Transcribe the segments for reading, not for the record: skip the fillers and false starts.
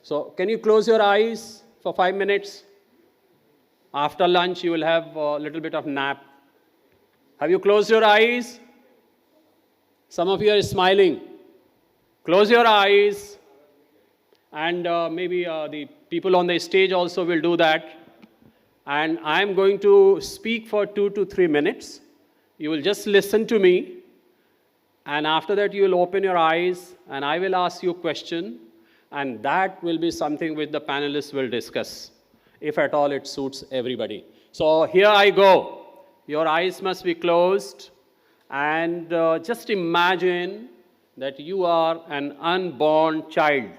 So can you close your eyes for 5 minutes? After lunch, you will have a little bit of nap. Have you closed your eyes? Some of you are smiling. Close your eyes. And maybe the people on the stage also will do that. And I'm going to speak for 2 to 3 minutes. You will just listen to me. And after that, you will open your eyes, and I will ask you a question. And that will be something which the panelists will discuss, if at all it suits everybody. So here I go. Your eyes must be closed. And just imagine that you are an unborn child.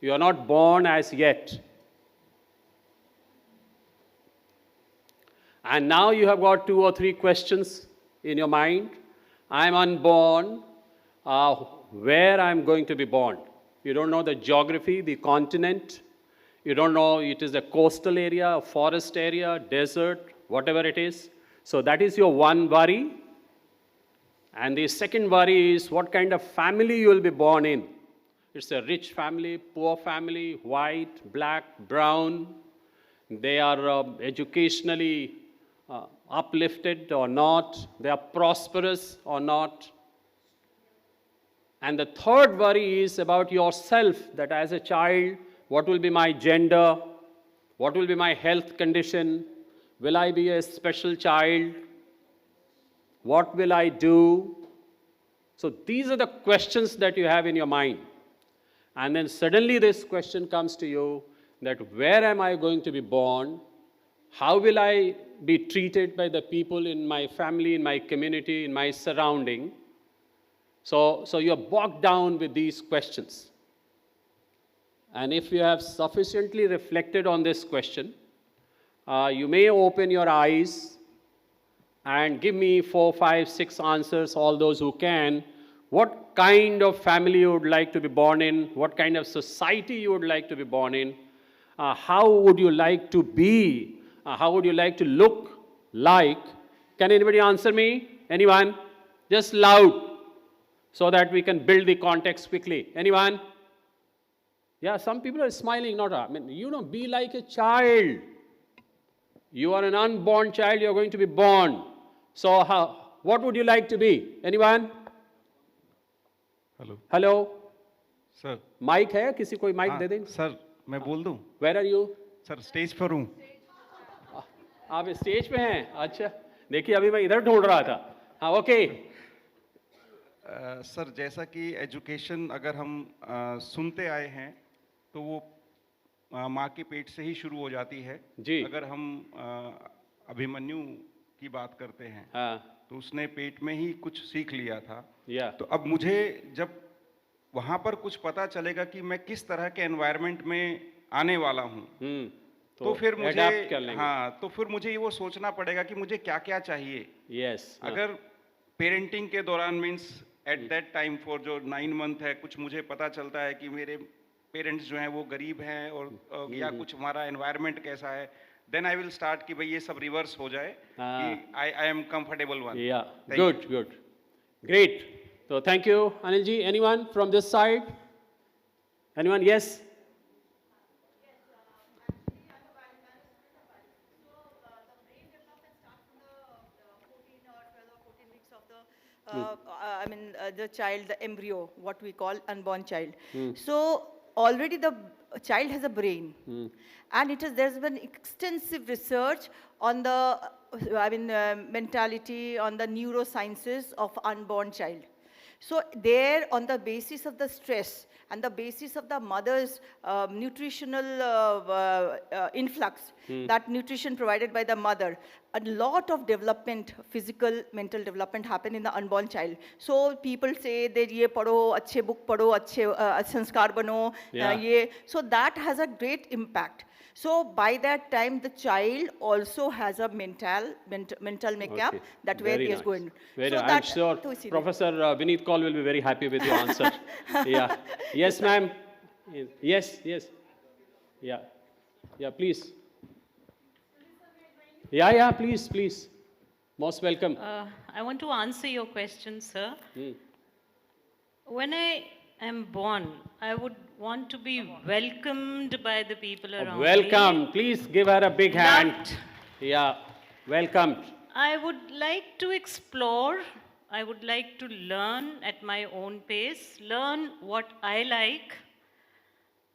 You are not born as yet. And now you have got 2 or 3 questions in your mind. I'm unborn. Where I'm going to be born? You don't know the geography, the continent. You don't know it is a coastal area, a forest area, desert, whatever it is. So that is your one worry. And the second worry is what kind of family you will be born in. It's a rich family, poor family, white, black, brown. They are educationally uplifted or not. They are prosperous or not. And the third worry is about yourself, that as a child, what will be my gender? What will be my health condition? Will I be a special child? What will I do? So these are the questions that you have in your mind. And then suddenly this question comes to you that where am I going to be born? How will I be treated by the people in my family, in my community, in my surrounding? So you're bogged down with these questions. And if you have sufficiently reflected on this question, you may open your eyes and give me 4, 5, 6 answers, all those who can. What kind of family you would like to be born in? What kind of society you would like to be born in? How would you like to be? How would you like to look like? Can anybody answer me? Anyone? Just loud, so that we can build the context quickly. Anyone? Yeah, some people are smiling, be like a child. You are an unborn child, you are going to be born. So what would you like to be? Anyone? Hello. Hello. Sir. Mic है? किसी कोई mic दे दें? Sir, मैं बोल दूं? Where are you? Sir, stage पर हूँ. आप स्टेज पे हैं? अच्छा. देखिए अभी मैं इधर ढूंढ रहा था. हाँ, ओके. सर, जैसा कि एजुकेशन अगर हम सुनते आए हैं, तो वो माँ के पेट से ही शुरू हो जाती है. जी. अगर हम अभिमन्यु की बात करते हैं, तो उसने पेट में ही कुछ सीख लिया था. तो अब मुझे जब वहाँ पर कुछ पता चलेगा कि मैं किस तरह के एनवायरनमेंट में आने वाला हूँ, तो फिर मुझे ये वो सोचना पड़ेगा कि मुझे क्या क्या चाहिए. अगर पेरेंटिंग के दौरान means at that time for जो 9 मंथ है, कुछ मुझे पता चलता है कि मेरे पेरेंट्स जो हैं वो गरीब हैं और या कुछ हमारा एनवायरनमेंट कैसा है, देन आई विल स्टार्ट कि भाई ये सब रिवर्स हो जाए, कि I am comfortable one. Good. Great. So thank you, Anil ji. Anyone from this side? Anyone? Yes? The child, the embryo, what we call unborn child. So already the child has a brain, and there's been extensive research on the mentality, on the neurosciences of unborn child. So there, on the basis of the stress and the basis of the mother's nutritional influx, that nutrition provided by the mother, a lot of development, physical, mental development happen in the unborn child. So people say that ye padho, अच्छे book padho, अच्छे संस्कार बनो, ये. So that has a great impact. So by that time, the child also has a mental makeup that way he is going. So I'm sure Professor Vineet Kaul will be very happy with your answer. Yes, ma'am. Yes. Yeah, please. Yeah, please. Most welcome. I want to answer your question, sir. When I am born, I would want to be welcomed by the people around Welcome. me. Please give her a big hand. Yeah, welcomed. I would like to explore. I would like to learn at my own pace, learn what I like,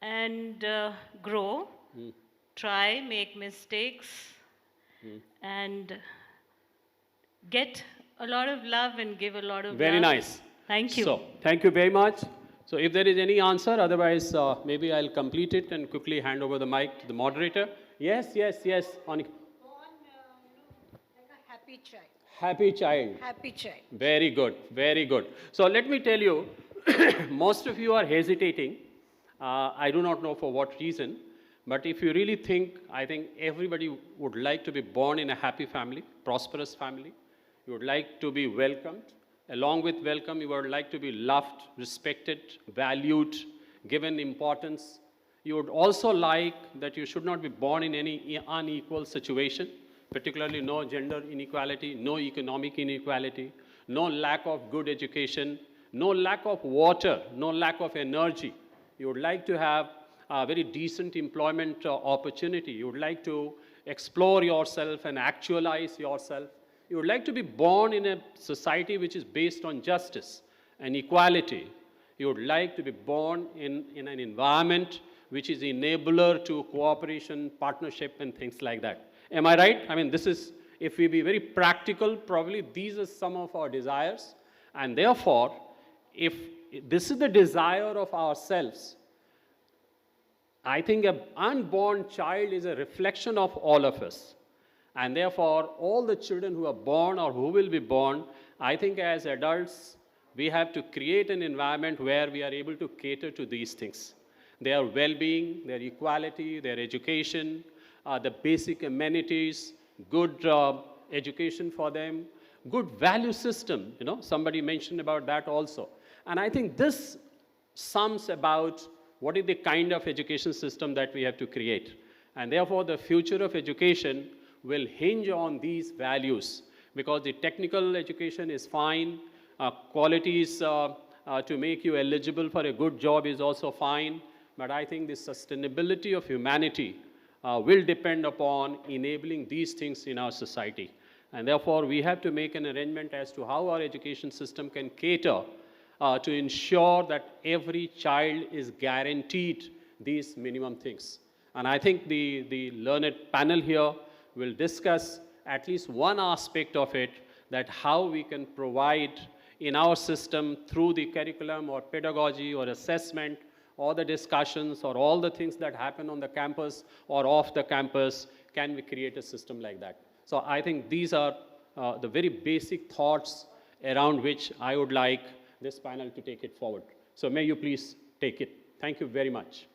and grow, try, make mistakes, and get a lot of love and give a lot of Very love. nice. Thank you. So, thank you very much. So, if there is any answer, otherwise, maybe I'll complete it and quickly hand over the mic to the moderator. Yes, yes, yes. Like a happy child. Happy child. Happy child. Very good, very good. So, let me tell you, most of you are hesitating. I do not know for what reason, but if you really think, I think everybody would like to be born in a happy family, prosperous family. You would like to be welcomed. Along with welcome, you would like to be loved, respected, valued, given importance. You would also like that you should not be born in any unequal situation, particularly no gender inequality, no economic inequality, no lack of good education, no lack of water, no lack of energy. You would like to have a very decent employment opportunity. You would like to explore yourself and actualize yourself. You would like to be born in a society which is based on justice and equality. You would like to be born in an environment which is enabler to cooperation, partnership, and things like that. Am I right? I mean, this is, if we be very practical, probably these are some of our desires. And therefore, if this is the desire of ourselves, I think an unborn child is a reflection of all of us. And therefore, all the children who are born or who will be born, I think as adults, we have to create an environment where we are able to cater to these things. Their well-being, their equality, their education, the basic amenities, good education for them, good value system, you know, somebody mentioned about that also. And I think this sums about what is the kind of education system that we have to create. And therefore, the future of education will hinge on these values, because the technical education is fine, qualities to make you eligible for a good job is also fine, but I think the sustainability of humanity will depend upon enabling these things in our society. And therefore, we have to make an arrangement as to how our education system can cater to ensure that every child is guaranteed these minimum things. And I think the learned panel here will discuss at least one aspect of it, that how we can provide in our system through the curriculum or pedagogy or assessment or the discussions or all the things that happen on the campus or off the campus, can we create a system like that? So I think these are the very basic thoughts around which I would like this panel to take it forward. So may you please take it. Thank you very much.